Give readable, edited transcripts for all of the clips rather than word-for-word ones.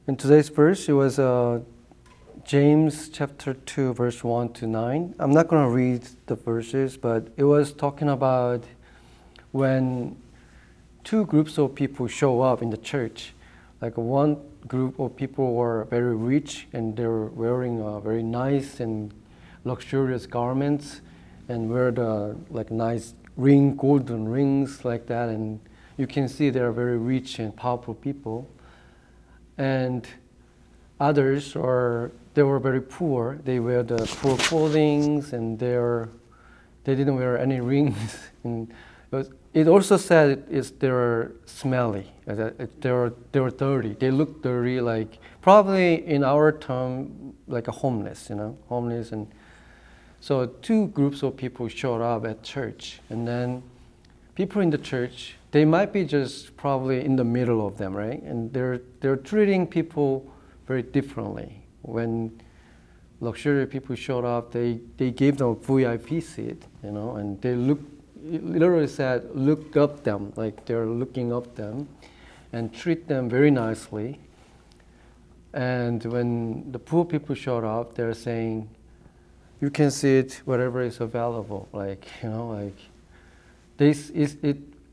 In today's verse, it was James chapter 2, verse 1 to 9. I'm not going to read the verses, but it was talking about when two groups of people show up in the church. Like one group of people were very rich and they were wearing very nice and luxurious garments and wear the nice golden rings like that. And you can see they're very rich and powerful people. And others they were very poor. They wear the poor clothing and they didn't wear any rings. And it also said they were smelly. They were dirty. They looked dirty, like probably in our term like a homeless, homeless. And so two groups of people showed up at church, and then people in the church, they might be just probably in the middle of them, right? And they're treating people very differently. When luxury people showed up, they gave them a VIP seat, and they literally said, look up them, like they're looking up them, and treat them very nicely. And when the poor people showed up, they're saying, you can sit wherever is available,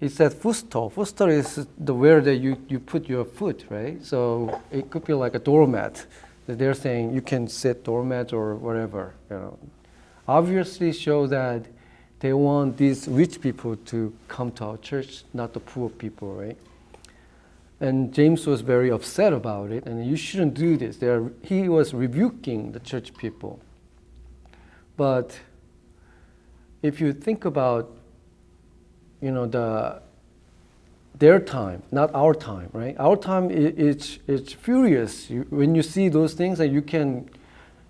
it says footstool. Footstool is where that you put your foot, right? So it could be like a doormat. They're saying you can sit doormat or whatever. Obviously show that they want these rich people to come to our church, not the poor people, right? And James was very upset about it, and you shouldn't do this. He was rebuking the church people. But if you think about their time, not our time, right? Our time, it's furious. When you see those things, and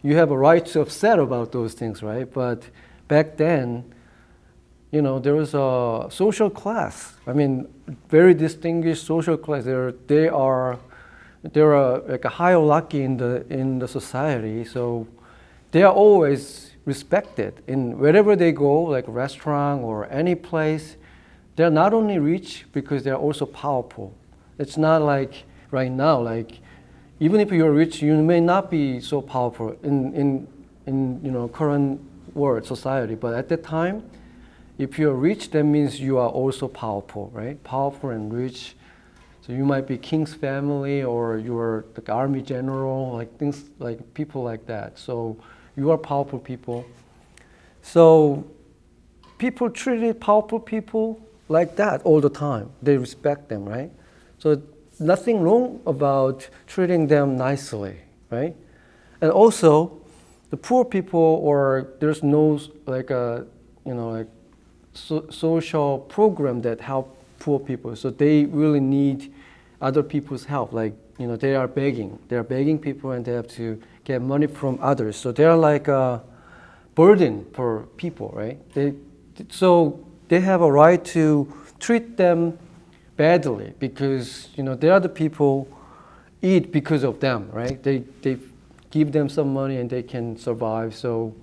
you have a right to upset about those things, right? But back then, there was a social class. I mean, very distinguished social class. They are like a hierarchy in the society. So they are always respected in wherever they go, like restaurant or any place. They're not only rich because they're also powerful. It's not like right now, like even if you're rich, you may not be so powerful in current world society. But at that time, if you're rich, that means you are also powerful, right? Powerful and rich. So you might be king's family or you're the army general, like things like people like that. So you are powerful people. So people treated powerful people like that all the time. They respect them, right? So nothing wrong about treating them nicely, right? And also, the poor people, or there's no social program that help poor people. So they really need other people's help. They are begging. They are begging people, and they have to get money from others. So they are like a burden for people, right? They have a right to treat them badly because they are the people eat because of them, right? They give them some money and they can survive. So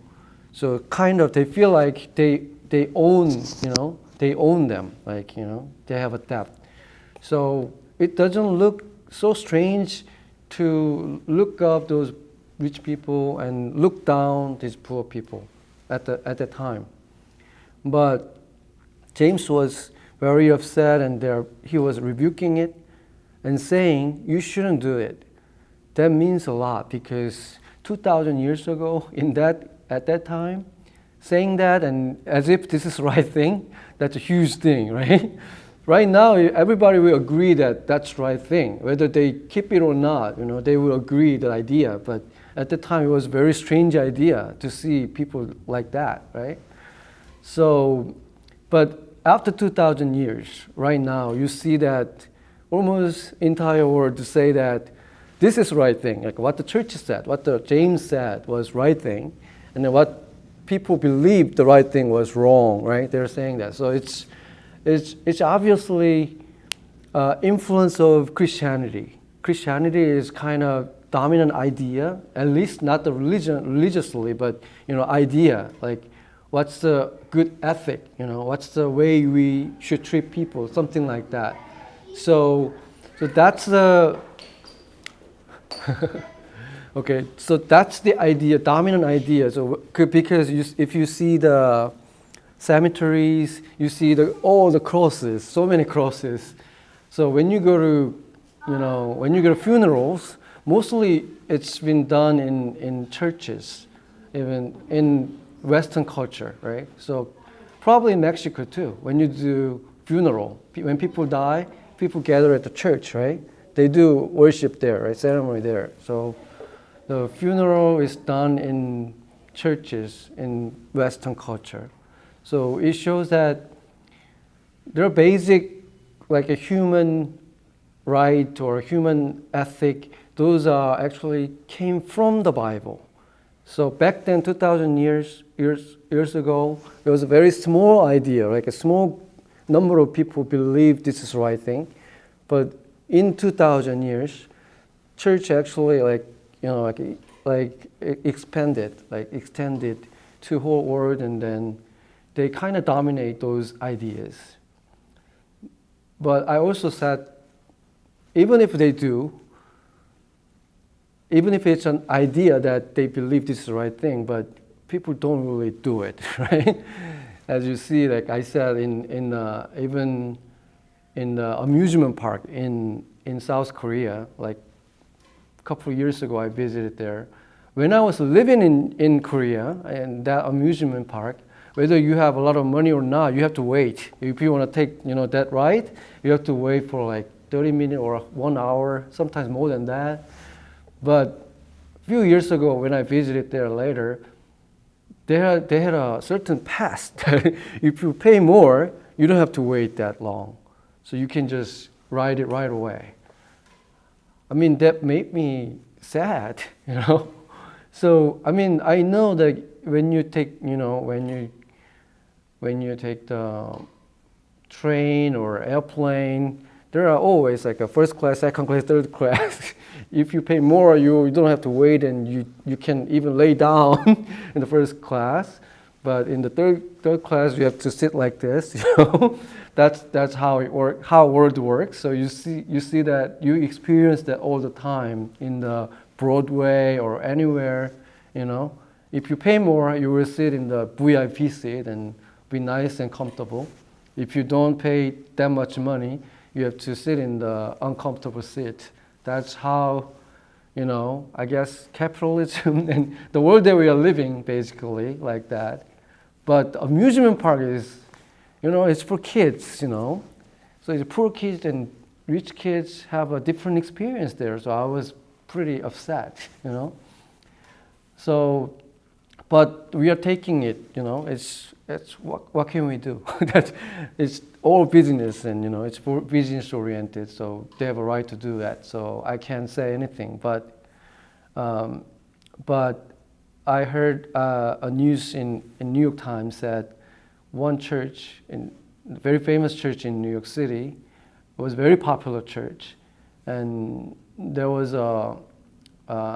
kind of they feel like they own them, they have a debt. So it doesn't look so strange to look up those rich people and look down these poor people at the time. But James was very upset, and he was rebuking it and saying, you shouldn't do it. That means a lot because 2,000 years ago, at that time, saying that and as if this is the right thing, that's a huge thing, right? Right now, everybody will agree that that's the right thing. Whether they keep it or not, they will agree that idea. But at the time, it was a very strange idea to see people like that, right? So, but after 2,000 years, right now, you see that almost entire world to say that this is the right thing. Like what the church said, what the James said was right thing, and then what people believed the right thing was wrong, right? They're saying that. So it's obviously influence of Christianity. Christianity is kind of dominant idea, at least not the religiously, but idea, like what's the good ethic, what's the way we should treat people, something like that. So that's the Okay, so that's the idea, dominant idea. So because if you see the cemeteries, you see all the crosses, so many crosses. So when you go to, when you go to funerals, mostly it's been done in churches, even in Western culture, right? So probably in Mexico too. When you do funeral, when people die, people gather at the church, right? They do worship there, right? Ceremony there. So the funeral is done in churches in Western culture. So it shows that there are basic, like a human right or human ethic. Those are actually came from the Bible. So back then, 2,000 years ago, it was a very small idea, like a small number of people believe this is the right thing. But in 2,000 years, church actually expanded, extended to whole world, and then they kind of dominate those ideas. But I also said, even if they do, even if it's an idea that they believe this is the right thing, but people don't really do it, right? As you see, like I said, even in the amusement park in South Korea, like a couple of years ago, I visited there. When I was living in Korea, and that amusement park, whether you have a lot of money or not, you have to wait. If you want to take, that ride, you have to wait for like 30 minutes or 1 hour, sometimes more than that. But a few years ago, when I visited there later, they had a certain pass that if you pay more, you don't have to wait that long. So you can just ride it right away. I mean, that made me sad, So, I mean, I know that when you take, when you take the train or airplane, there are always like a first class, second class, third class. If you pay more, you don't have to wait, and you can even lay down in the first class. But in the third class, you have to sit like this. That's how world works. So you see that you experience that all the time in the Broadway or anywhere. If you pay more, you will sit in the VIP seat and be nice and comfortable. If you don't pay that much money, you have to sit in the uncomfortable seat. That's how, I guess capitalism and the world that we are living, basically, like that. But amusement park is, it's for kids, So the poor kids and rich kids have a different experience there. So I was pretty upset, So, but we are taking it, it's what can we do? It's all business, and it's business oriented. So they have a right to do that. So I can't say anything. But I heard a news in New York Times that one church, a very famous church in New York City, it was a very popular church, and there was a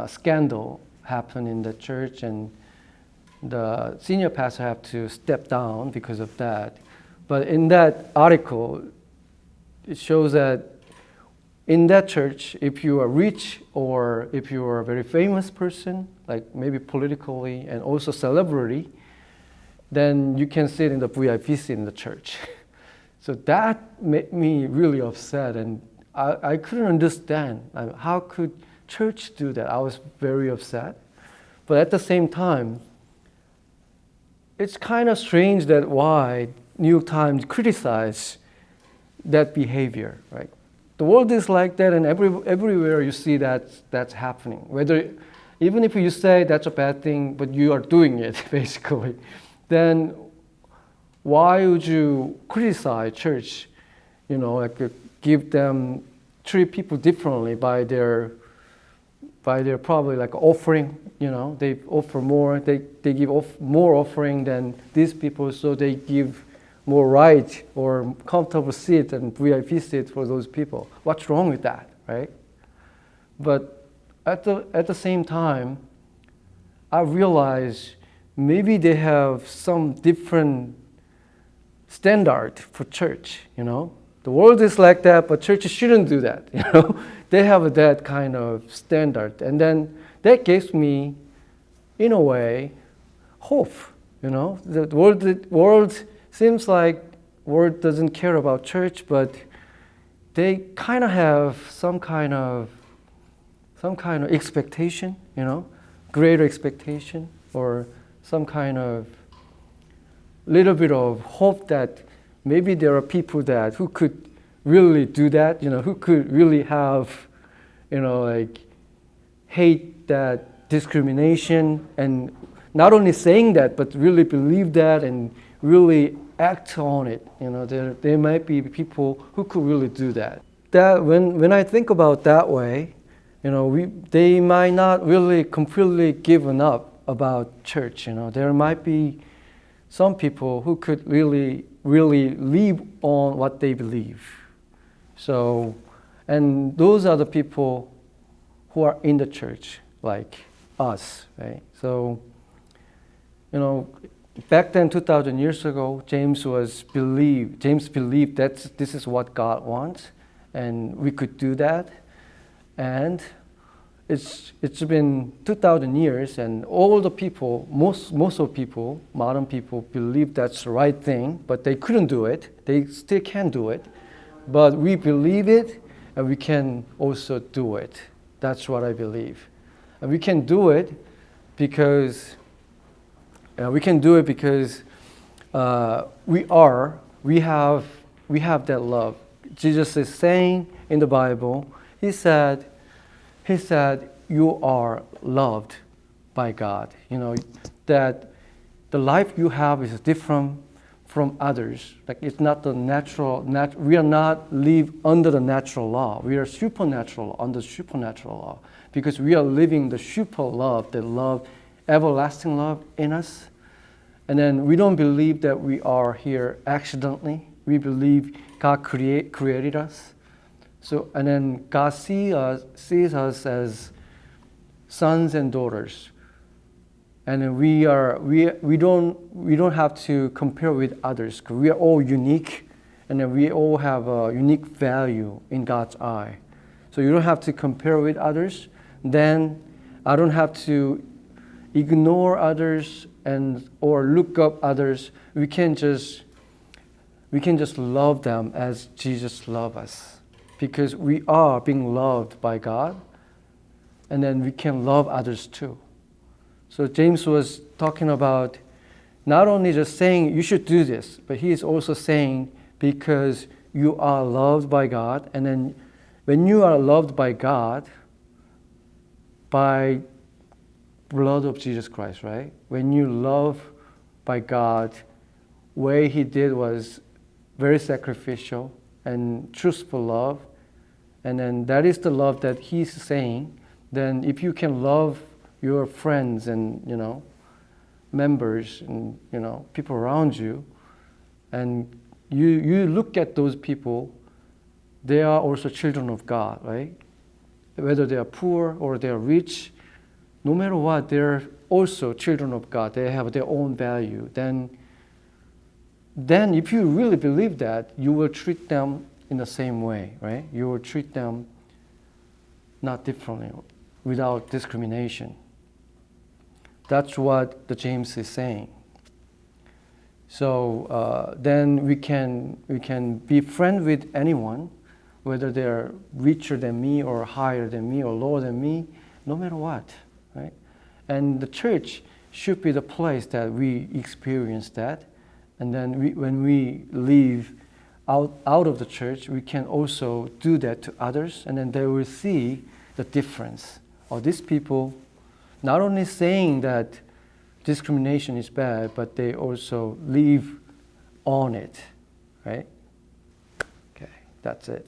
scandal happened in the church, and the senior pastor had to step down because of that. But in that article, it shows that in that church, if you are rich or if you are a very famous person, like maybe politically and also celebrity, then you can sit in the VIP seat in the church. So that made me really upset, and I couldn't understand. How could church do that? I was very upset. But at the same time, it's kind of strange that why New York Times criticized that behavior, right? The world is like that, and everywhere you see that's happening. Even if you say that's a bad thing, but you are doing it, basically, then why would you criticize church? Treat people differently by their probably like offering. They offer more. They give more offering than these people, so they give more right or comfortable seat and VIP seat for those people. What's wrong with that, right? But at the same time, I realize maybe they have some different standard for church, The world is like that, but churches shouldn't do that. They have that kind of standard, and then that gives me, in a way, hope. The world seems like world doesn't care about church, but they kind of have some kind of expectation, greater expectation, or some kind of little bit of hope that maybe there are people who could really do that, who could really have, hate that discrimination, and not only saying that, but really believe that and really act on it. There might be people who could really do that. That when I think about that way, they might not really completely given up about church. There might be some people who could really live on what they believe. So, and those are the people who are in the church, like us, right? So, back then, 2,000 years ago, James believed that this is what God wants, and we could do that. And it's been 2,000 years, and all the people, most of people, modern people, believe that's the right thing, but they couldn't do it. They still can't do it, but we believe it, and we can also do it. That's what I believe, and we can do it because we have that love. Jesus is saying in the Bible, He said, you are loved by God. That the life you have is different from others. Like it's not the natural. We are not live under the natural law. We are supernatural under supernatural law because we are living the super love, the love, everlasting love in us. And then we don't believe that we are here accidentally. We believe God created us. So, and then God sees us as sons and daughters. And then we don't have to compare with others. We are all unique, and then we all have a unique value in God's eye. So you don't have to compare with others. Then I don't have to ignore others or look up others. We can just love them as Jesus loved us, because we are being loved by God, and then we can love others too. So James was talking about not only just saying you should do this, but he is also saying because you are loved by God, and then when you are loved by God, by blood of Jesus Christ, right? When you love by God, way He did was very sacrificial and truthful love, and then that is the love that He's saying. Then if you can love your friends and members and people around you, and you look at those people, they are also children of God, right? Whether they are poor or they are rich, no matter what, they're also children of God. They have their own value. Then if you really believe that, you will treat them in the same way, right? You will treat them not differently, without discrimination. That's what the James is saying. So then we can be friends with anyone, whether they're richer than me or higher than me or lower than me, no matter what, right? And the church should be the place that we experience that. And then when we leave out of the church, we can also do that to others, and then they will see the difference. Or these people not only saying that discrimination is bad, but they also live on it, right? Okay, that's it.